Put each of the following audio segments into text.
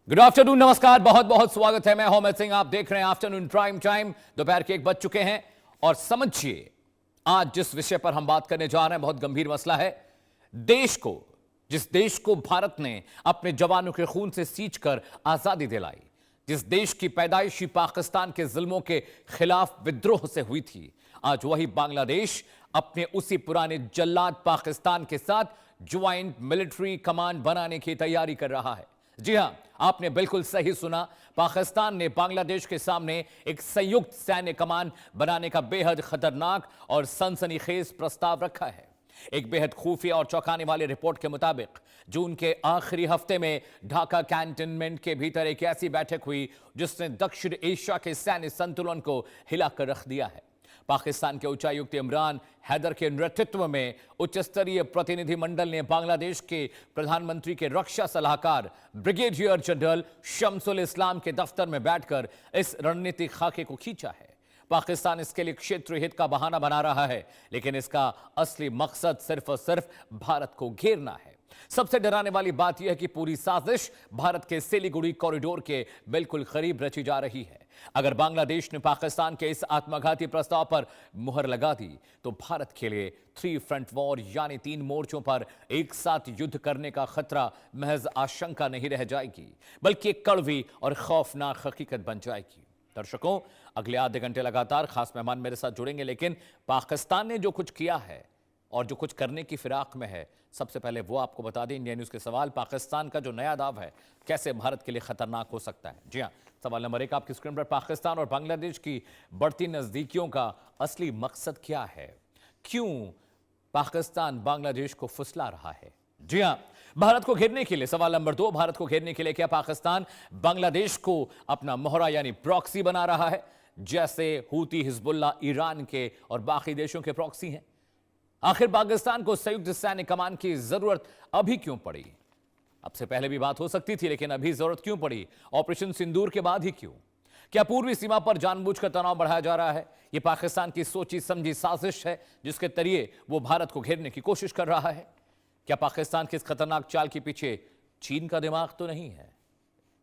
Good afternoon, नमस्कार, बहुत बहुत स्वागत है। मैं हूं अमित सिंह, आप देख रहे हैं आफ्टरनून प्राइम टाइम। दोपहर के 1 बज चुके हैं और समझिए आज जिस विषय पर हम बात करने जा रहे हैं बहुत गंभीर मसला है। जिस देश को भारत ने अपने जवानों के खून से सींच कर आजादी दिलाई, जिस देश की पैदाइशी पाकिस्तान के जुल्मों के खिलाफ विद्रोह से हुई थी, आज वही बांग्लादेश अपने उसी पुराने जल्लाद पाकिस्तान के साथ ज्वाइंट मिलिट्री कमांड बनाने की तैयारी कर रहा है। जी हां, आपने बिल्कुल सही सुना। पाकिस्तान ने बांग्लादेश के सामने एक संयुक्त सैन्य कमान बनाने का बेहद खतरनाक और सनसनीखेज प्रस्ताव रखा है। एक बेहद खुफिया और चौंकाने वाली रिपोर्ट के मुताबिक जून के आखिरी हफ्ते में ढाका कैंटोनमेंट के भीतर एक ऐसी बैठक हुई जिसने दक्षिण एशिया के सैन्य संतुलन को हिलाकर रख दिया है। पाकिस्तान के उच्चायुक्त इमरान हैदर के नेतृत्व में उच्च स्तरीय प्रतिनिधि मंडल ने बांग्लादेश के प्रधानमंत्री के रक्षा सलाहकार ब्रिगेडियर जनरल शमसुल इस्लाम के दफ्तर में बैठकर इस रणनीतिक खाके को खींचा है। पाकिस्तान इसके लिए क्षेत्रीय हित का बहाना बना रहा है, लेकिन इसका असली मकसद सिर्फ और सिर्फ भारत को घेरना है। सबसे डराने वाली बात यह है कि पूरी साजिश भारत के सिलीगुड़ी कॉरिडोर के बिल्कुल करीब रची जा रही है। अगर बांग्लादेश ने पाकिस्तान के इस आत्मघाती प्रस्ताव पर मुहर लगा दी तो भारत के लिए 3 फ्रंट वॉर यानी 3 मोर्चों पर एक साथ युद्ध करने का खतरा महज आशंका नहीं रह जाएगी, बल्कि एक कड़वी और खौफनाक हकीकत बन जाएगी। दर्शकों, अगले आधे घंटे लगातार खास मेहमान मेरे साथ जुड़ेंगे, लेकिन पाकिस्तान ने जो कुछ किया है और जो कुछ करने की फिराक में है, सबसे पहले वो आपको बता दें। इंडिया न्यूज के सवाल, पाकिस्तान का जो नया दाव है कैसे भारत के लिए खतरनाक हो सकता है। जी हां, सवाल नंबर 1 आपकी स्क्रीन पर। पाकिस्तान और बांग्लादेश की बढ़ती नजदीकियों का असली मकसद क्या है? क्यों पाकिस्तान बांग्लादेश को फुसला रहा है? जी हां, भारत को घेरने के लिए। सवाल नंबर 2, भारत को घेरने के लिए क्या पाकिस्तान बांग्लादेश को अपना मोहरा यानी प्रॉक्सी बना रहा है, जैसे हूती, हिजबुल्लाह, ईरान के और बाकी देशों के प्रॉक्सी हैं? आखिर पाकिस्तान को संयुक्त सैन्य कमान की जरूरत अभी क्यों पड़ी? अब से पहले भी बात हो सकती थी, लेकिन अभी जरूरत क्यों पड़ी? ऑपरेशन सिंदूर के बाद ही क्यों? क्या पूर्वी सीमा पर जानबूझकर तनाव बढ़ाया जा रहा है? यह पाकिस्तान की सोची समझी साजिश है जिसके जरिए वो भारत को घेरने की कोशिश कर रहा है। क्या पाकिस्तान की इस खतरनाक चाल के पीछे चीन का दिमाग तो नहीं है?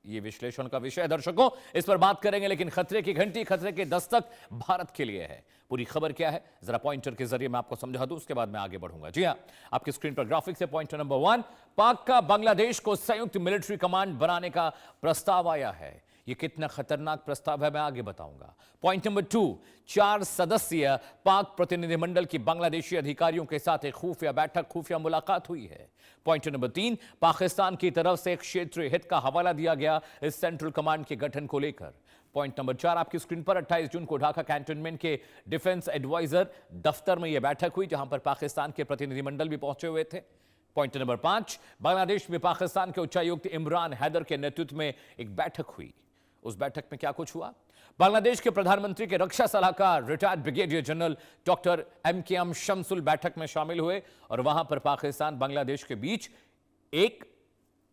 यह विश्लेषण का विषय है दर्शकों, इस पर बात करेंगे, लेकिन खतरे की घंटी, खतरे के दस्तक भारत के लिए है। पूरी खबर क्या है जरा पॉइंटर के जरिए मैं आपको समझा दूं, उसके बाद मैं आगे बढ़ूंगा। जी हां, आपकी स्क्रीन पर ग्राफिक्स है। पॉइंटर नंबर 1, पाक का बांग्लादेश को संयुक्त मिलिट्री कमांड बनाने का प्रस्ताव आया है। यह कितना खतरनाक प्रस्ताव है मैं आगे बताऊंगा। पॉइंट नंबर 2, 4 सदस्यीय पाक प्रतिनिधिमंडल की बांग्लादेशी अधिकारियों के साथ एक खुफिया बैठक, खुफिया मुलाकात हुई है। पॉइंट नंबर 3, पाकिस्तान की तरफ से एक क्षेत्रीय हित का हवाला दिया गया इस सेंट्रल कमांड के गठन को लेकर। पॉइंट नंबर 4 आपकी स्क्रीन पर। 28 जून को ढाका कैंटोनमेंट के डिफेंस एडवाइजर दफ्तर में यह बैठक हुई, जहां पर पाकिस्तान के प्रतिनिधिमंडल भी पहुंचे हुए थे। पॉइंट नंबर 5, बांग्लादेश में पाकिस्तान के उच्चायुक्त इमरान हैदर के नेतृत्व में एक बैठक हुई। उस बैठक में क्या कुछ हुआ? बांग्लादेश के प्रधानमंत्री के रक्षा सलाहकार retired brigadier general doctor MKM Shamsul बैठक में शामिल हुए और वहां पर पाकिस्तान बांग्लादेश के बीच एक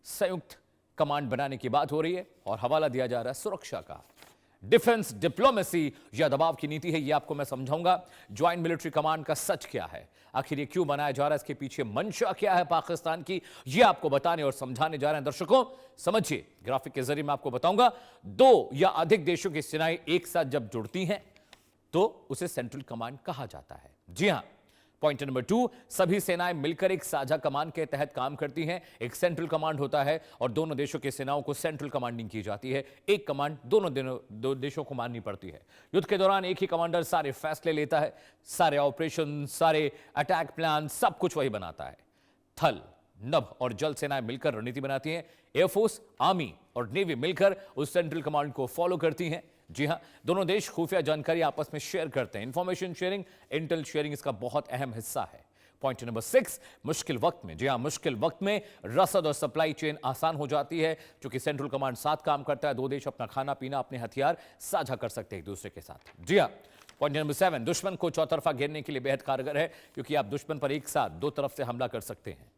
संयुक्त कमांड बनाने की बात हो रही है और हवाला दिया जा रहा है सुरक्षा का। डिफेंस डिप्लोमेसी या दबाव की नीति है, यह आपको मैं समझाऊंगा। ज्वाइंट मिलिट्री कमांड का सच क्या है, आखिर ये क्यों बनाया जा रहा है, इसके पीछे मंशा क्या है पाकिस्तान की, यह आपको बताने और समझाने जा रहे हैं। दर्शकों समझिए, ग्राफिक के जरिए मैं आपको बताऊंगा। 2 या अधिक देशों की सेनाएं एक साथ जब जुड़ती हैं तो उसे सेंट्रल कमांड कहा जाता है। जी हां, पॉइंट नंबर 2, सभी सेनाएं मिलकर एक साझा कमान के तहत काम करती हैं। एक सेंट्रल कमांड होता है और दोनों देशों की सेनाओं को सेंट्रल कमांडिंग की जाती है। एक कमांड दो देशों को माननी पड़ती है। युद्ध के दौरान एक ही कमांडर सारे फैसले लेता है, सारे ऑपरेशन, सारे अटैक प्लान, सब कुछ वही बनाता है। थल, नभ और जल सेनाएं मिलकर रणनीति बनाती हैं। एयरफोर्स, आर्मी और नेवी मिलकर उस सेंट्रल कमांड को फॉलो करती हैं। जी हां, दोनों देश खुफिया जानकारी आपस में शेयर करते हैं। इंफॉर्मेशन शेयरिंग, इंटेल शेयरिंग इसका बहुत अहम हिस्सा है। पॉइंट नंबर 6, मुश्किल वक्त में। जी हां, मुश्किल वक्त में रसद और सप्लाई चेन आसान हो जाती है, क्योंकि सेंट्रल कमांड साथ काम करता है। 2 देश अपना खाना पीना, अपने हथियार साझा कर सकते हैं एक दूसरे के साथ। जी हां, पॉइंट नंबर 7, दुश्मन को चौतरफा घेरने के लिए बेहद कारगर है, क्योंकि आप दुश्मन पर एक साथ 2 तरफ से हमला कर सकते हैं।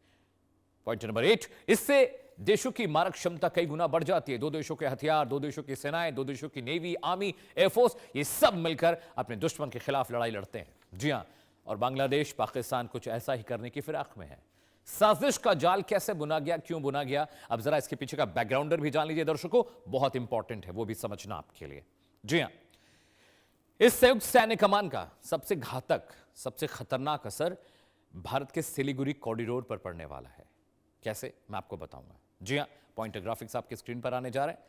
पॉइंट नंबर 8, इससे देशों की मारक क्षमता कई गुना बढ़ जाती है। 2 देशों के हथियार, 2 देशों की सेनाएं, 2 देशों की नेवी, आर्मी, एयरफोर्स, ये सब मिलकर अपने दुश्मन के खिलाफ लड़ाई लड़ते हैं। जी हां, और बांग्लादेश, पाकिस्तान कुछ ऐसा ही करने की फिराक में है। साजिश का जाल कैसे बुना गया, क्यों बुना गया, अब जरा इसके पीछे का बैकग्राउंडर भी जान लीजिए दर्शकों, बहुत इंपॉर्टेंट है वो भी समझना आपके लिए। जी हां, इस संयुक्त सैन्य कमान का सबसे घातक, सबसे खतरनाक असर भारत के सिलीगुड़ी कॉरिडोर पर पड़ने वाला है। कैसे, मैं आपको बताऊंगा। जी हां, पॉइंटर ग्राफिक्स आपके स्क्रीन पर आने जा रहे हैं।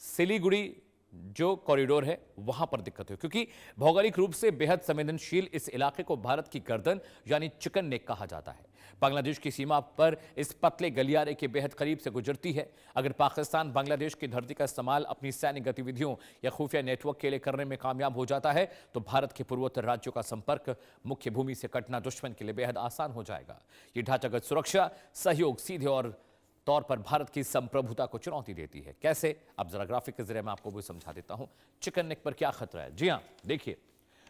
सिलीगुड़ी जो कॉरिडोर है वहां पर दिक्कत है, क्योंकि भौगोलिक रूप से बेहद संवेदनशील इस इलाके को भारत की गर्दन यानी चिकन नेक कहा जाता है। बांग्लादेश की सीमा पर इस पतले गलियारे के बेहद करीब से गुजरती है। अगर पाकिस्तान बांग्लादेश की धरती का इस्तेमाल अपनी सैन्य गतिविधियों या खुफिया नेटवर्क के लिए करने में कामयाब हो जाता है तो भारत के पूर्वोत्तर राज्यों का संपर्क मुख्य भूमि से कटना दुश्मन के लिए बेहद आसान हो जाएगा। ये ढांचागत सुरक्षा सहयोग सीधे और तौर पर भारत की संप्रभुता को चुनौती देती है। कैसे, अब जरा ग्राफिक के जरिए मैं आपको वो समझा देता हूं चिकन नेक पर क्या खतरा है। जी हां, देखिए,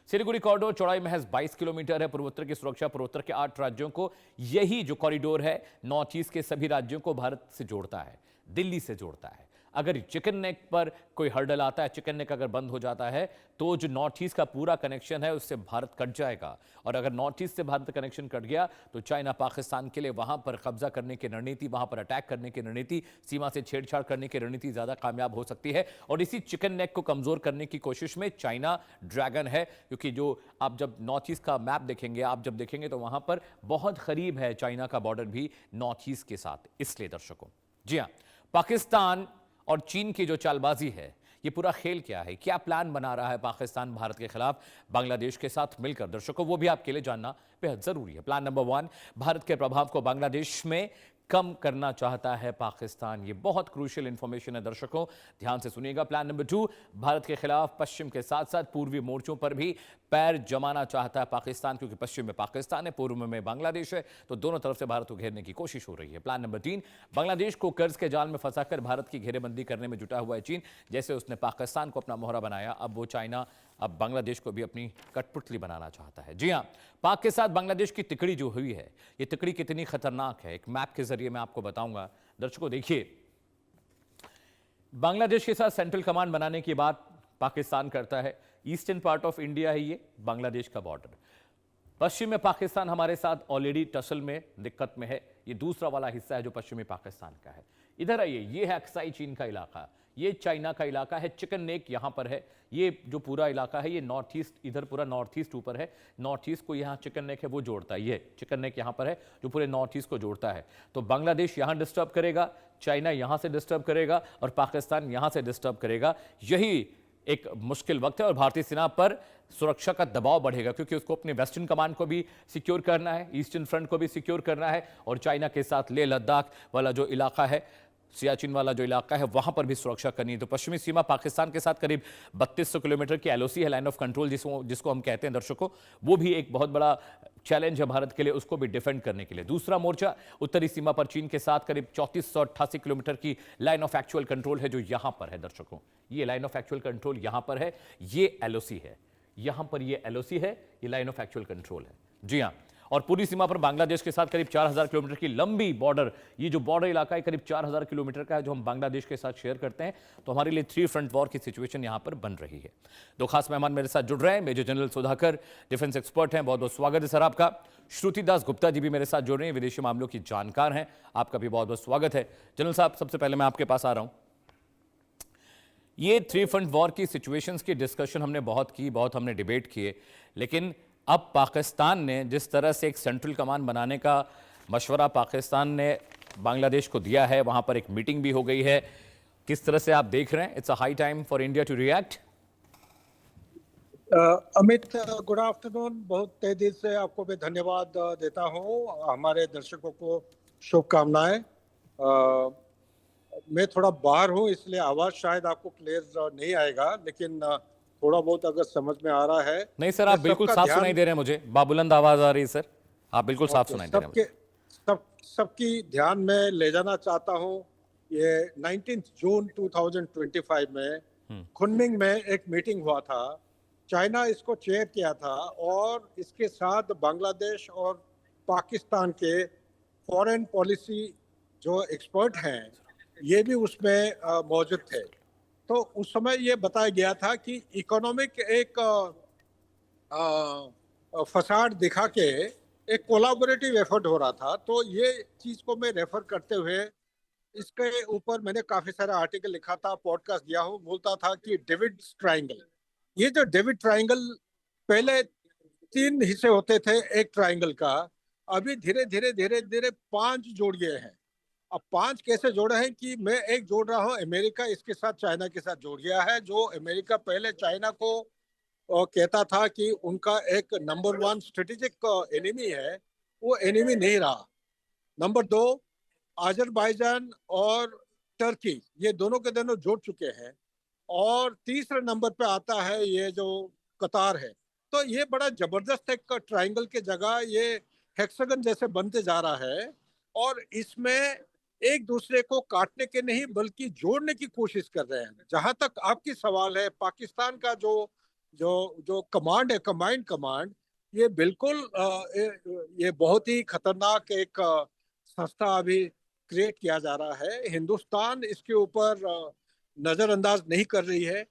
सिलीगुड़ी कॉरिडोर चौड़ाई महज 22 किलोमीटर है। पूर्वोत्तर की सुरक्षा, पूर्वोत्तर के 8 राज्यों को, यही जो कॉरिडोर है नॉर्थ ईस्ट के सभी राज्यों को भारत से जोड़ता है, दिल्ली से जोड़ता है। अगर चिकन नेक पर कोई हर्डल आता है, चिकन नेक अगर बंद हो जाता है तो जो नॉर्थ ईस्ट का पूरा कनेक्शन है उससे भारत कट जाएगा। और अगर नॉर्थ ईस्ट से भारत कनेक्शन कट गया तो चाइना पाकिस्तान के लिए वहां पर कब्जा करने की रणनीति, वहां पर अटैक करने की रणनीति, सीमा से छेड़छाड़ करने की रणनीति ज्यादा कामयाब हो सकती है। और इसी चिकन नेक को कमजोर करने की कोशिश में चाइना ड्रैगन है, क्योंकि जो आप जब नॉर्थ ईस्ट का मैप देखेंगे, आप जब देखेंगे तो वहां पर बहुत करीब है चाइना का बॉर्डर भी नॉर्थ ईस्ट के साथ। इसलिए दर्शकों, जी हां, पाकिस्तान और चीन की जो चालबाजी है, ये पूरा खेल क्या है, क्या प्लान बना रहा है पाकिस्तान भारत के खिलाफ बांग्लादेश के साथ मिलकर, दर्शकों वो भी आपके लिए जानना बेहद जरूरी है। प्लान नंबर 1, भारत के प्रभाव को बांग्लादेश में कम करना चाहता है पाकिस्तान। ये बहुत क्रूशियल इंफॉर्मेशन है दर्शकों, ध्यान से सुनिएगा। प्लान नंबर 2, भारत के खिलाफ पश्चिम के साथ साथ पूर्वी मोर्चों पर भी पैर जमाना चाहता है पाकिस्तान, क्योंकि पश्चिम में पाकिस्तान है, पूर्व में बांग्लादेश है, तो दोनों तरफ से भारत को घेरने की कोशिश हो रही है। प्लान नंबर 3, बांग्लादेश को कर्ज के जाल में फंसाकर भारत की घेरेबंदी करने में जुटा हुआ है चीन। जैसे उसने पाकिस्तान को अपना मोहरा बनाया, अब वो चाइना अब बांग्लादेश को भी अपनी कठपुतली बनाना चाहता है। जी हां, पाक के साथ बांग्लादेश की तिकड़ी जो हुई है, ये तिकड़ी कितनी खतरनाक है, एक मैप के जरिए मैं आपको बताऊंगा। दर्शकों देखिए, बांग्लादेश के साथ सेंट्रल कमांड बनाने की बात पाकिस्तान करता है। ईस्टर्न पार्ट ऑफ इंडिया है ये, बांग्लादेश का बॉर्डर। पश्चिम में पाकिस्तान हमारे साथ ऑलरेडी टसल में, दिक्कत में है। ये दूसरा वाला हिस्सा है जो पश्चिमी पाकिस्तान का है। इधर आइए, ये है अक्साई चीन का इलाका, ये चाइना का इलाका है। चिकन नेक यहां पर है। ये जो पूरा इलाका है ये नॉर्थ ईस्ट, इधर पूरा नॉर्थ ईस्ट ऊपर है, नॉर्थ ईस्ट को यहां चिकन नेक है वो जोड़ता है। ये चिकन नेक यहां पर है जो पूरे नॉर्थ ईस्ट को जोड़ता है। तो बांग्लादेश यहां डिस्टर्ब करेगा, चाइना यहां से डिस्टर्ब करेगा और पाकिस्तान यहां से डिस्टर्ब करेगा। यही एक मुश्किल वक्त है और भारतीय सेना पर सुरक्षा का दबाव बढ़ेगा, क्योंकि उसको अपने वेस्टर्न कमांड को भी सिक्योर करना है, ईस्टर्न फ्रंट को भी सिक्योर करना है और चाइना के साथ लेह लद्दाख वाला जो इलाका है, सियाचिन वाला जो इलाका है, वहां पर भी सुरक्षा करनी है। तो पश्चिमी सीमा पाकिस्तान के साथ करीब 3200 किलोमीटर की एलओसी है, लाइन ऑफ कंट्रोल जिसको हम कहते हैं दर्शकों, वो भी एक बहुत बड़ा चैलेंज है भारत के लिए, उसको भी डिफेंड करने के लिए। दूसरा मोर्चा उत्तरी सीमा पर चीन के साथ करीब 3488 किलोमीटर की लाइन ऑफ एक्चुअल कंट्रोल है जो यहां पर है दर्शकों। ये लाइन ऑफ एक्चुअल कंट्रोल यहां पर है, ये एलओसी है, यहां पर ये एलओसी है, ये लाइन ऑफ एक्चुअल कंट्रोल है। जी हां, और पूरी सीमा पर बांग्लादेश के साथ करीब 4000 किलोमीटर की लंबी बॉर्डर, ये जो बॉर्डर इलाका है करीब 4000 किलोमीटर का है जो हम बांग्लादेश के साथ शेयर करते हैं। तो हमारे लिए 3 फ्रंट वॉर की सिचुएशन यहां पर बन रही है। 2 खास मेहमान मेरे साथ जुड़ रहे हैं, major general Sudhakar, defence expert हैं, बहुत बहुत स्वागत है सर आपका। श्रुति दास गुप्ता जी भी मेरे साथ जुड़ रहे हैं, विदेशी मामलों की जानकार हैं, आपका भी बहुत बहुत स्वागत है। जनरल साहब, सबसे पहले मैं आपके पास आ रहा हूं। ये 3 फ्रंट वॉर की सिचुएशंस की डिस्कशन हमने बहुत की, बहुत हमने डिबेट किए, लेकिन अब पाकिस्तान ने जिस तरह से एक सेंट्रल कमांड बनाने का मशवरा पाकिस्तान ने बांग्लादेश को दिया है, वहां पर एक मीटिंग भी हो गई है, किस तरह से आप देख रहे हैं? It's a high time for India to react. Amit, good afternoon. बहुत तहे दिल से आपको मैं धन्यवाद देता हूं, हमारे दर्शकों को शुभकामनाएं। मैं थोड़ा बाहर हूं इसलिए आवाज शायद आपको क्लियर नहीं आएगा, लेकिन थोड़ा बहुत अगर समझ में आ रहा है। नहीं सर, आप बिल्कुल साफ सुनाई दे रहे हैं, मुझे बाबुलंद आवाज आ रही है सर, आप बिल्कुल साफ सुनाई दे रहे हैं। सबकी ध्यान में ले जाना चाहता हूं। ये 19 जून 2025 में खुनमिंग में एक मीटिंग हुआ था, चाइना इसको चेयर किया था और इसके साथ बांग्लादेश और पाकिस्तान के फॉरेन पॉलिसी जो एक्सपर्ट हैं ये भी उसमें मौजूद थे। तो उस समय ये बताया गया था कि इकोनॉमिक एक फसाड दिखा के एक कोलाबोरेटिव एफर्ट हो रहा था। तो ये चीज को मैं रेफर करते हुए इसके ऊपर मैंने काफी सारा आर्टिकल लिखा था, पॉडकास्ट दिया हूँ। बोलता था कि डेविड ट्रायंगल, ये जो डेविड ट्रायंगल, पहले 3 हिस्से होते थे एक ट्रायंगल का, अभी धीरे धीरे धीरे धीरे 5 जोड़ गए हैं। अब 5 कैसे जोड़े हैं कि मैं एक जोड़ रहा हूँ, अमेरिका इसके साथ चाइना के साथ जोड़ गया है। जो अमेरिका पहले चाइना को कहता था कि उनका एक नंबर 1 स्ट्रेटेजिक एनिमी है, वो एनिमी नहीं रहा। नंबर 2, अजरबैजान और टर्की, ये दोनों के दोनों जुड़ चुके हैं। और तीसरे नंबर पे आता है ये जो कतार है। तो ये बड़ा जबरदस्त एक ट्रायंगल के जगह ये हेक्सागन जैसे बनते जा रहा है। और इसमें एक दूसरे को काटने के नहीं बल्कि जोड़ने की कोशिश कर रहे हैं। जहां तक आपकी सवाल है, पाकिस्तान का जो जो जो कमांड है, कंबाइंड कमांड, ये बिल्कुल ये बहुत ही खतरनाक एक संस्था अभी क्रिएट किया जा रहा है। हिंदुस्तान इसके ऊपर नजरअंदाज नहीं कर रही है।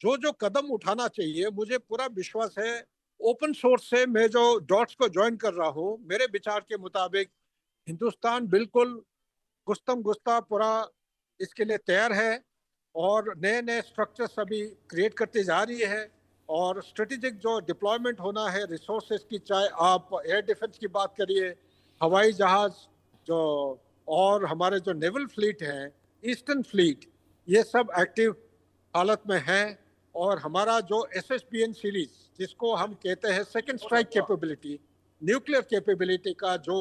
जो जो कदम उठाना चाहिए, मुझे पूरा विश्वास है। ओपन सोर्स से मैं जो डॉट्स को ज्वाइन कर रहा हूँ, मेरे विचार के मुताबिक हिंदुस्तान बिल्कुल गुस्तम गुस्ता पूरा इसके लिए तैयार है। और नए नए स्ट्रक्चर्स अभी क्रिएट करते जा रही है। और स्ट्रेटेजिक जो डिप्लॉयमेंट होना है रिसोर्सेज की, चाहे आप एयर डिफेंस की बात करिए, हवाई जहाज जो, और हमारे जो नेवल फ्लीट हैं, ईस्टर्न फ्लीट, ये सब एक्टिव हालत में है। और हमारा जो SSBN सीरीज, जिसको हम कहते हैं second strike capability, nuclear capability का जो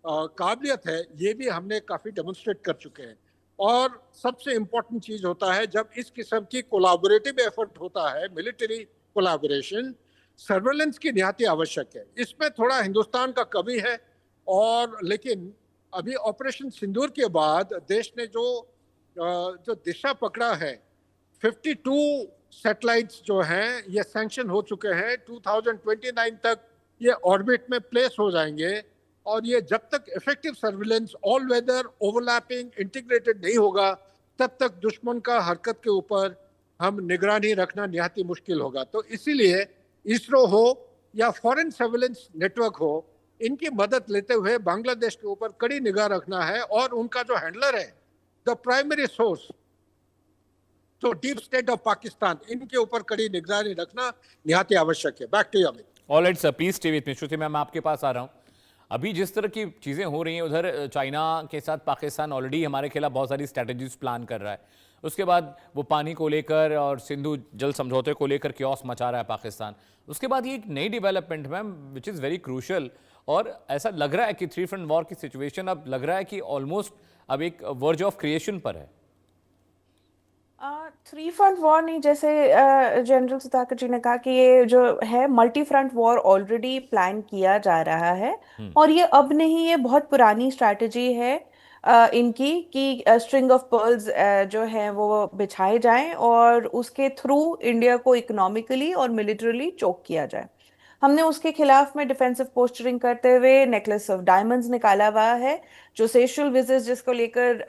काबिलियत है, ये भी हमने काफ़ी डेमोन्स्ट्रेट कर चुके हैं। और सबसे इम्पोर्टेंट चीज़ होता है जब इस किस्म की कोलाबोरेटिव एफर्ट होता है, मिलिट्री कोलाबोरेशन, सर्वेलेंस की निहाती आवश्यक है। इसमें थोड़ा हिंदुस्तान का कमी है। और लेकिन अभी ऑपरेशन सिंदूर के बाद देश ने जो दिशा पकड़ा है, 52 सैटेलाइट्स जो हैं ये सैंक्शन हो चुके हैं। 2029 तक ये ऑर्बिट में प्लेस हो जाएंगे। और ये जब तक effective surveillance, all weather, overlapping, integrated नहीं होगा, तब तक दुश्मन का हरकत के ऊपर हम निगरानी रखना निहाती मुश्किल होगा। तो इसीलिए इसरो हो या फॉरेन सर्विलेंस नेटवर्क हो, इनकी मदद लेते हुए बांग्लादेश के ऊपर कड़ी निगाह रखना है। और उनका जो हैंडलर है, द प्राइमरी सोर्स, तो डीप स्टेट ऑफ पाकिस्तान, इनके ऊपर कड़ी निगरानी रखना निहाती आवश्यक है। Back to you Amit. Alright sir, peace TV में श्रुति मैम आपके पास आ रहा हूं। अभी जिस तरह की चीजें हो रही हैं उधर चाइना के साथ पाकिस्तान ऑलरेडी हमारे खिलाफ बहुत सारी स्ट्रैटेजीज प्लान कर रहा है। उसके बाद वो पानी को लेकर और सिंधु जल समझौते को लेकर क्योस मचा रहा है पाकिस्तान। उसके बाद ये एक नई development ma'am which is very crucial, और ऐसा लग रहा है कि थ्री फ्रंट वॉर की सिचुएशन अब लग रहा है कि ऑलमोस्ट अब एक वर्ज ऑफ क्रिएशन पर है। थ्री फ्रंट वॉर नहीं, जैसे जनरल सुधाकर जी ने कहा कि ये जो है multi front war already plan किया जा रहा है। और ये अब नहीं, ये बहुत पुरानी स्ट्रैटेजी है इनकी कि स्ट्रिंग ऑफ पर्ल्स जो है वो बिछाए जाएं और उसके थ्रू इंडिया को इकोनॉमिकली और मिलिटरली चोक किया जाए। हमने उसके खिलाफ में डिफेंसिव पोस्चरिंग करते हुए नेकलेस ऑफ डायमंड्स निकाला हुआ है, जो सेशल विजिट जिसको लेकर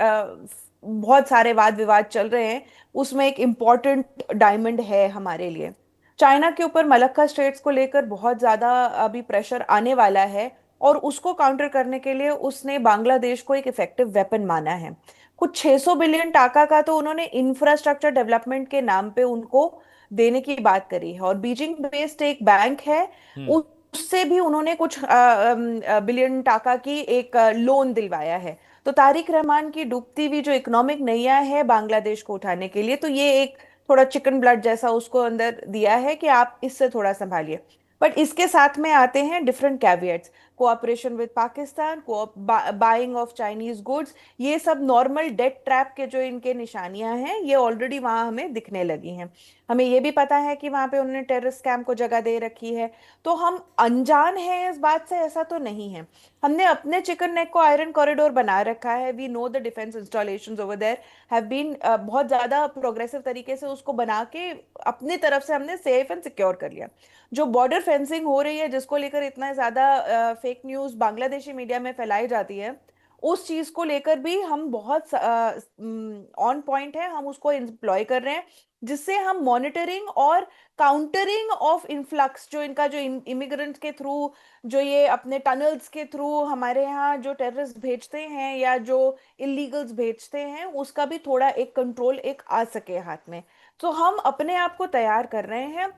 बहुत सारे वाद विवाद चल रहे हैं, उसमें एक इम्पॉर्टेंट डायमंड है हमारे लिए। चाइना के ऊपर मलक्का स्ट्रेट्स को लेकर बहुत ज्यादा अभी प्रेशर आने वाला है और उसको काउंटर करने के लिए उसने बांग्लादेश को एक इफेक्टिव वेपन माना है। कुछ 600 बिलियन टाका का तो उन्होंने इंफ्रास्ट्रक्चर डेवलपमेंट के नाम पे उनको देने की बात करी है। और बीजिंग बेस्ड एक बैंक है, उससे भी उन्होंने कुछ बिलियन टाका की एक लोन दिलवाया है। तो तारिक रहमान की डूबती हुई जो इकोनॉमिक नैया है बांग्लादेश को उठाने के लिए, तो ये एक थोड़ा चिकन ब्लड जैसा उसको अंदर दिया है कि आप इससे थोड़ा संभालिए। बट इसके साथ में आते हैं different caveats, cooperation with Pakistan, buying of Chinese goods, ये सब नॉर्मल डेट ट्रैप के जो इनके निशानियां हैं ये ऑलरेडी वहां हमें दिखने लगी हैं। हमें ये भी पता है कि वहां पे उन्होंने टेररिस्ट कैंप को जगह दे रखी है। तो हम अनजान हैं इस बात से, ऐसा तो नहीं है। हमने अपने चिकन नेक को आयरन कॉरिडोर बना रखा है। We know the defence installations over there have been बहुत ज्यादा प्रोग्रेसिव तरीके से उसको बना के अपनी तरफ से हमने सेफ एंड सिक्योर कर लिया। जो बॉर्डर फेंसिंग हो रही है जिसको लेकर इतना ज्यादा फेक न्यूज बांग्लादेशी मीडिया में फैलाई जाती है, उस चीज को लेकर भी हम बहुत ऑन पॉइंट है, हम उसको एम्प्लॉय कर रहे हैं, जिससे हम मॉनिटरिंग और काउंटरिंग ऑफ इन्फ्लक्स, जो इनका जो इमिग्रेंट के थ्रू, जो ये अपने टनल्स के थ्रू हमारे यहाँ जो टेररिस्ट भेजते हैं या जो इलीगल्स भेजते हैं, उसका भी थोड़ा एक कंट्रोल एक आ सके हाथ में। तो हम अपने आप को तैयार कर रहे हैं।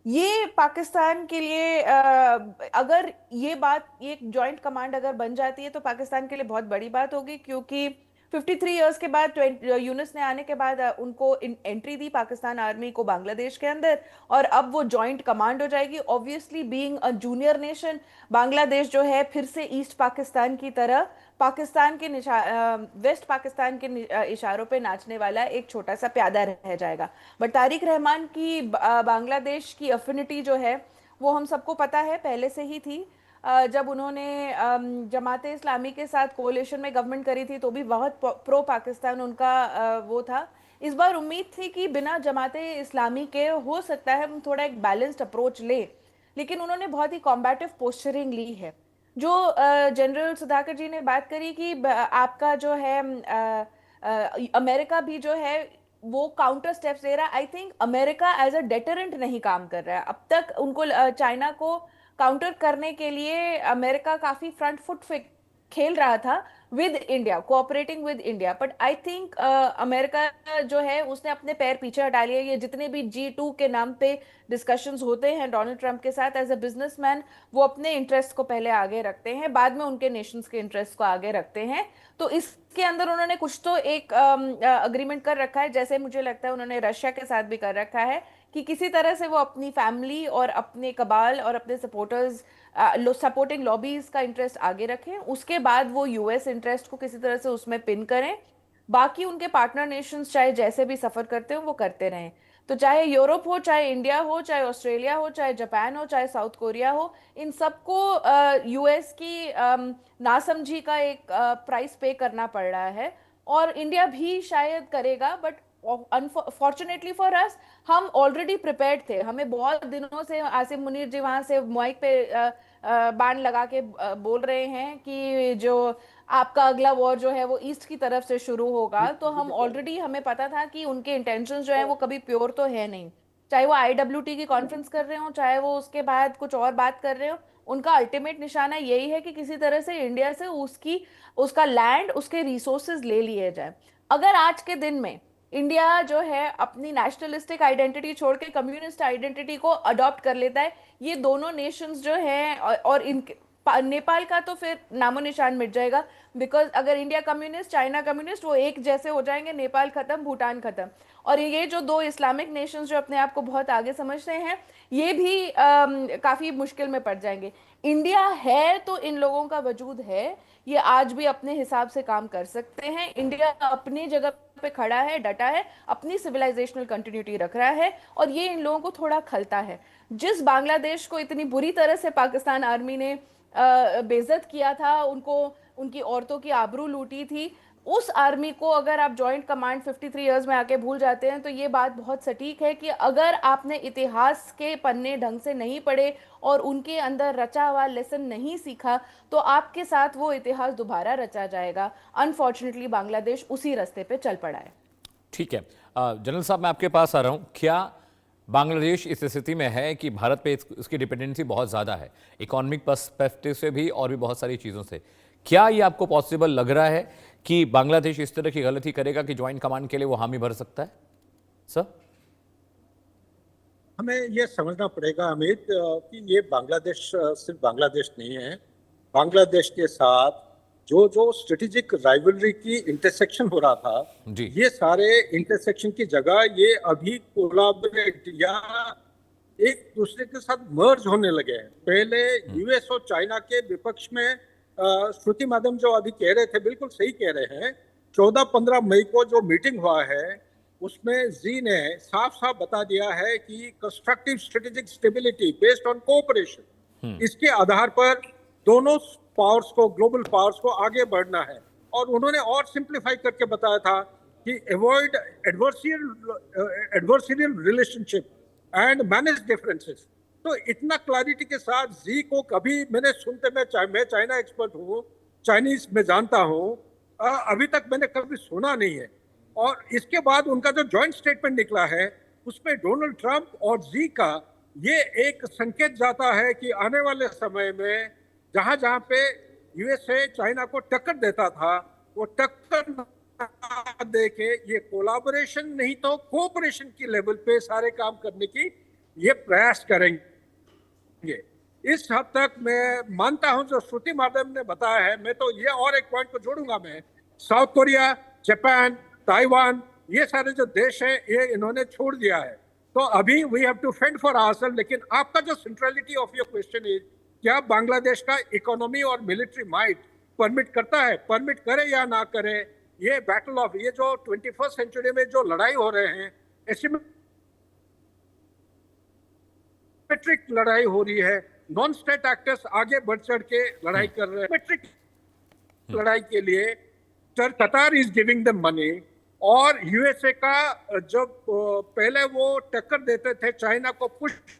ये पाकिस्तान के लिए अगर ये बात, ये जॉइंट कमांड अगर बन जाती है तो पाकिस्तान के लिए बहुत बड़ी बात होगी, क्योंकि 53 इयर्स के बाद यूनुस ने आने के बाद उनको एंट्री दी पाकिस्तान आर्मी को बांग्लादेश के अंदर, और अब वो जॉइंट कमांड हो जाएगी। Obviously being a junior nation, Bangladesh जो है फिर से ईस्ट पाकिस्तान की तरह पाकिस्तान के वेस्ट पाकिस्तान के इशारों पे नाचने वाला एक छोटा सा प्यादा रह जाएगा। बट तारिक रहमान की बांग्लादेश की अफिनिटी जो है वो हम सबको पता है, पहले से ही थी। जब उन्होंने जमाते इस्लामी के साथ कोalition में गवर्नमेंट करी थी तो भी बहुत प्रो पाकिस्तान उनका वो था। इस बार उम्मीद थी कि बिना जमाते इस्लामी के हो सकता है हम थोड़ा एक बैलेंस्ड अप्रोच ले, लेकिन उन्होंने बहुत ही कॉम्बैटिव पोस्चरिंग ली है। जो जनरल सुधाकर जी ने बात करी कि आपका जो है अमेरिका भी जो है वो काउंटर स्टेप्स ले रहा है, I think America as a deterrent नहीं काम कर रहा है अब तक। उनको चाइना को काउंटर करने के लिए अमेरिका काफी फ्रंट फुट खेल रहा था with India, cooperating with India, but I think America जो है उसने अपने पैर पीछे हटा लिए। ये जितने भी G2 के नाम पे डिस्कशंस होते हैं डोनाल्ड ट्रंप के साथ, एज अ बिजनेसमैन वो अपने इंटरेस्ट को पहले आगे रखते हैं, बाद में उनके नेशंस के इंटरेस्ट को आगे रखते हैं। तो इसके अंदर उन्होंने कुछ तो एक अग्रीमेंट कर रखा है, जैसे मुझे लगता है उन्होंने रशिया के साथ भी कर रखा है कि किसी तरह से वो अपनी फैमिली और अपने कबाल और अपने सपोर्टर्स सपोर्टिंग लॉबीज का इंटरेस्ट आगे रखें, उसके बाद वो यूएस इंटरेस्ट को किसी तरह से उसमें पिन करें। बाकी उनके पार्टनर नेशंस चाहे जैसे भी सफर करते हो वो करते रहें। तो चाहे यूरोप हो, चाहे इंडिया हो, चाहे ऑस्ट्रेलिया हो, चाहे जापान हो, चाहे साउथ कोरिया हो, इन सबको यूएस की नासमझी का एक प्राइस पे करना पड़ रहा है, और इंडिया भी शायद करेगा। बट अनफॉर्चुनेटली फॉर अस, हम ऑलरेडी प्रिपेयर्ड थे। हमें बहुत दिनों से आसिम मुनीर जी वहां से माइक पे बाण लगा के बोल रहे हैं कि जो आपका अगला वॉर जो है वो ईस्ट की तरफ से शुरू होगा, तो हम ऑलरेडी, हमें पता था कि उनके इंटेंशंस जो है वो कभी प्योर तो है नहीं। चाहे वो IWT की कॉन्फ्रेंस कर रहे हो, चाहे वो उसके बाद कुछ और बात कर रहे हो, उनका अल्टीमेट निशाना यही है कि किसी तरह से इंडिया से उसका लैंड, उसके रिसोर्सेज ले लिए जाए। अगर आज के दिन में इंडिया जो है अपनी नेशनलिस्टिक आइडेंटिटी छोड़ के कम्युनिस्ट आइडेंटिटी को अडॉप्ट कर लेता है, ये दोनों नेशंस जो हैं और इनके नेपाल का तो फिर नामो निशान मिट जाएगा। बिकॉज अगर इंडिया कम्युनिस्ट, चाइना कम्युनिस्ट, वो एक जैसे हो जाएंगे, नेपाल खत्म, भूटान खत्म। और ये जो दो इस्लामिक नेशंस जो अपने आप को बहुत आगे समझते हैं, ये भी काफी मुश्किल में पड़ जाएंगे। इंडिया है तो इन लोगों का वजूद है, ये आज भी अपने हिसाब से काम कर सकते हैं। इंडिया अपनी जगह पे खड़ा है, डटा है, अपनी सिविलाइजेशनल कंटिन्यूटी रख रहा है, और ये इन लोगों को थोड़ा खलता है। जिस बांग्लादेश को इतनी बुरी तरह से पाकिस्तान आर्मी ने बेइज्जत किया था, उनको, उनकी औरतों की आबरू लूटी थी, उस आर्मी को अगर आप जॉइंट कमांड 53 इयर्स में आके भूल जाते हैं, तो ये बात बहुत सटीक है कि अगर आपने इतिहास के पन्ने ढंग से नहीं पढ़े और उनके अंदर रचा हुआ लेसन नहीं सीखा, तो आपके साथ वो इतिहास दोबारा रचा जाएगा। अनफॉर्चुनेटली बांग्लादेश उसी रास्ते पे चल पड़ा है। ठीक है, जनरल साहब मैं आपके पास आ रहा हूं। क्या बांग्लादेश इस स्थिति में है कि भारत पे उसकी डिपेंडेंसी बहुत ज़्यादा है, इकोनॉमिक पर्सपेक्टिव से भी और भी बहुत सारी चीज़ों से? क्या ये आपको पॉसिबल लग रहा है कि बांग्लादेश इस तरह की गलती करेगा कि ज्वाइंट कमांड के लिए वो हामी भर सकता है? सर, हमें ये समझना पड़ेगा अमित कि ये बांग्लादेश सिर्फ बांग्लादेश नहीं है। बांग्लादेश के साथ जो जो स्ट्रेटेजिक राइवलरी की इंटरसेक्शन हो रहा था जी, ये सारे इंटरसेक्शन की जगह ये अभी कोलाबरेट या एक दूसरे के साथ मर्ज होने लगे हैं। पहले यूएस और चाइना के विपक्ष में श्रुति माधव जो अभी कह रहे थे बिल्कुल सही कह रहे हैं। 14-15 मई को जो मीटिंग हुआ है उसमें जी ने साफ साफ बता दिया है कि constructive strategic stability based on cooperation, इसके आधार पर दोनों पावर्स को, ग्लोबल पावर्स को आगे बढ़ना है। और उन्होंने और सिंप्लीफाई करके बताया था कि avoid adversarial relationship and manage differences. तो इतना क्लैरिटी के साथ जी को कभी मैंने सुनते, मैं चाइना एक्सपर्ट हूँ, चाइनीज में जानता हूँ, अभी तक मैंने कभी सुना नहीं है। और इसके बाद उनका जो जॉइंट स्टेटमेंट निकला है उसमें डोनाल्ड ट्रंप और जी का ये एक संकेत जाता है कि आने वाले समय में जहां जहां पे यूएसए चाइना को टक्कर देता था, वो टक्कर ना दे के ये कोलाबोरेशन नहीं तो कोऑपरेशन की लेवल पे सारे काम करने की ये प्रयास करेंगे। इस हद तक मैं मानता हूं जो श्रुति माधव ने बताया है। मैं तो ये और एक पॉइंट को जोड़ूंगा, मैं साउथ कोरिया, जापान, ताइवान, ये सारे जो देश हैं ये इन्होंने छोड़ दिया है। तो अभी we have to fend for ourself. लेकिन आपका जो centrality of your question is, क्या बांग्लादेश का इकोनॉमी और मिलिट्री माइट परमिट करता है? परमिट करे या ना करे, ये बैटल ऑफ, ये जो 21st सेंचुरी में जो लड़ाई हो रहे हैं, एसिमेट्रिक लड़ाई हो रही है, नॉन स्टेट एक्टर्स आगे बढ़ चढ़ के लड़ाई कर रहे हैं। एसिमेट्रिक लड़ाई के लिए कतार इज गिविंग द मनी, और यूएसए का जब पहले वो टक्कर देते थे चाइना को पुशबैक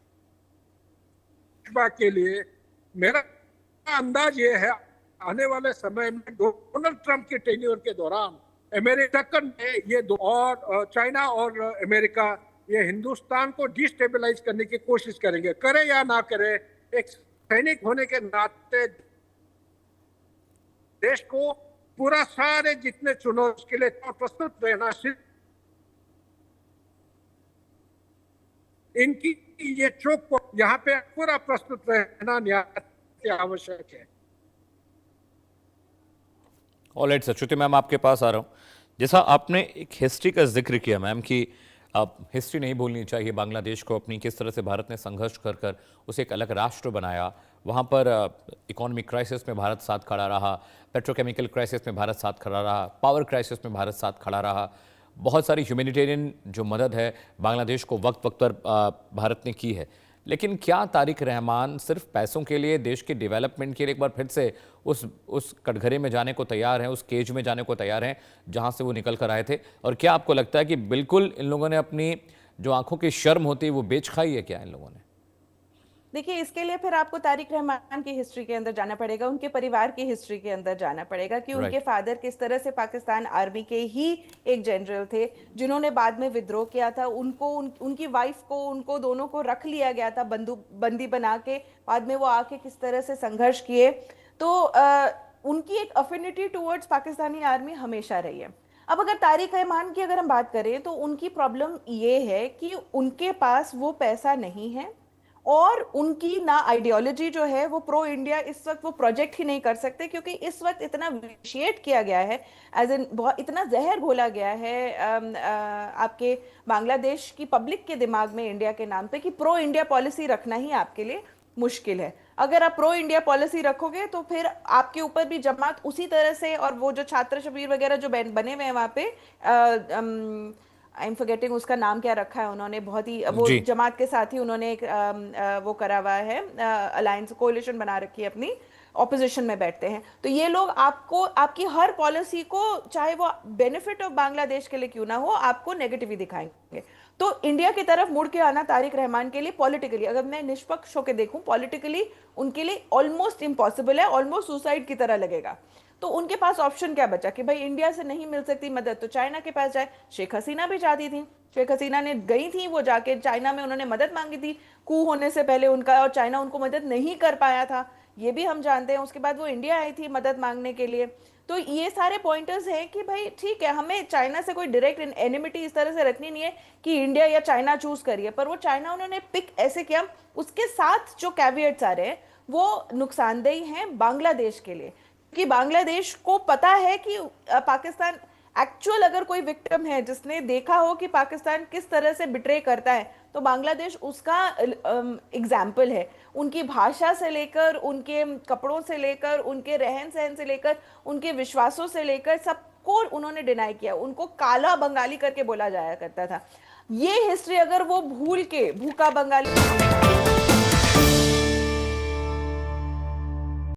के लिए, मेरा अंदाज ये है आने वाले समय में डोनाल्ड ट्रंप के टेन्योर के दौरान अमेरिका ने ये दो, और चाइना और अमेरिका ये हिंदुस्तान को डिस्टेबलाइज करने की कोशिश करेंगे। करे या ना करे, एक सैनिक होने के नाते देश को पूरा सारे जितने चुनाव के लिए प्रस्तुत रहना, इनकी ये चौक यहाँ पे पूरा प्रस्तुत रहना निहायत आवश्यक है। ऑलराइट सर, श्रुति मैम आपके पास आ रहा हूँ। जैसा आपने एक हिस्ट्री का जिक्र किया मैम कि अब हिस्ट्री नहीं भूलनी चाहिए, बांग्लादेश को अपनी किस तरह से भारत ने संघर्ष कर कर उसे एक अलग राष्ट्र बनाया, वहाँ पर इकोनॉमिक क्राइसिस में भारत साथ खड़ा रहा, पेट्रोकेमिकल क्राइसिस में भारत साथ खड़ा रहा, पावर क्राइसिस में भारत साथ खड़ा रहा, बहुत सारी ह्यूमैनिटेरियन जो मदद है बांग्लादेश को वक्त वक्त पर भारत ने की है। लेकिन क्या तारिक रहमान सिर्फ पैसों के लिए, देश के डेवलपमेंट के लिए एक बार फिर से उस कटघरे में जाने को तैयार हैं, उस केज में जाने को तैयार हैं जहां से वो निकल कर आए थे? और क्या आपको लगता है कि बिल्कुल इन लोगों ने अपनी जो आंखों की शर्म होती है वो बेच खाई है क्या इन लोगों ने? देखिए, इसके लिए फिर आपको तारिक रहमान की हिस्ट्री के अंदर जाना पड़ेगा, उनके परिवार की हिस्ट्री के अंदर जाना पड़ेगा कि उनके फादर किस तरह से पाकिस्तान आर्मी के ही एक जनरल थे जिन्होंने बाद में विद्रोह किया था। उनकी वाइफ को, उनको दोनों को रख लिया गया था बंदी बना के, बाद में वो आके किस तरह से संघर्ष किए। तो उनकी एक अफिनिटी टुवर्ड्स पाकिस्तानी आर्मी हमेशा रही है। अब अगर तारिक रहमान की अगर हम बात करें तो उनकी प्रॉब्लम ये है कि उनके पास वो पैसा नहीं है, और उनकी ना आइडियोलॉजी जो है वो प्रो इंडिया, इस वक्त वो प्रोजेक्ट ही नहीं कर सकते क्योंकि इस वक्त इतना विशिएट किया गया है, एज इन बहुत इतना जहर घोला गया है आपके बांग्लादेश की पब्लिक के दिमाग में इंडिया के नाम पे कि प्रो इंडिया पॉलिसी रखना ही आपके लिए मुश्किल है। अगर आप प्रो इंडिया पॉलिसी रखोगे तो फिर आपके ऊपर भी जमात उसी तरह से, और वो जो छात्र शिविर वगैरह जो बने हुए हैं वहाँ पे, आई एम फॉरगेटिंग उसका नाम क्या रखा है उन्होंने, बहुत ही वो जमात के साथ ही उन्होंने एक वो करा हुआ है, अलायंस कोalition बना रखी है, अपनी ऑपोजिशन में बैठते हैं। तो ये लोग आपको आपकी हर पॉलिसी को, चाहे वो बेनिफिट ऑफ बांग्लादेश के लिए क्यों ना हो, आपको नेगेटिव ही दिखाएंगे। तो इंडिया की तरफ मुड़ के आना तारिक रहमान के लिए पॉलिटिकली, अगर मैं निष्पक्ष होकर देखूं, पॉलिटिकली उनके लिए ऑलमोस्ट इम्पॉसिबल है, ऑलमोस्ट सुसाइड की तरह लगेगा। तो उनके पास ऑप्शन क्या बचा कि भाई इंडिया से नहीं मिल सकती मदद तो चाइना के पास जाए। शेख हसीना भी चाहती थी, शेख हसीना ने गई थी, वो जाके चाइना में उन्होंने मदद मांगी थी कू होने से पहले उनका, और चाइना उनको मदद नहीं कर पाया था, ये भी हम जानते हैं। उसके बाद वो इंडिया आई थी मदद मांगने के लिए। तो ये सारे पॉइंटर्स हैं कि भाई ठीक है, हमें चाइना से कोई डायरेक्ट एनिमिटी इस तरह से रखनी नहीं है कि इंडिया या चाइना चूज करिए, पर वो चाइना उन्होंने पिक ऐसे किया, उसके साथ जो कैविएट्स आ रहे हैं वो नुकसानदेही हैं बांग्लादेश के लिए, कि बांग्लादेश को पता है कि पाकिस्तान एक्चुअल अगर कोई विक्टिम है जिसने देखा हो कि पाकिस्तान किस तरह से बिट्रे करता है, तो बांग्लादेश उसका एग्जाम्पल है। उनकी भाषा से लेकर, उनके कपड़ों से लेकर, उनके रहन सहन से लेकर, उनके विश्वासों से लेकर सबको उन्होंने डिनाई किया। उनको काला बंगाली करके बोला जाया करता था। ये हिस्ट्री अगर वो भूल के भूखा बंगाली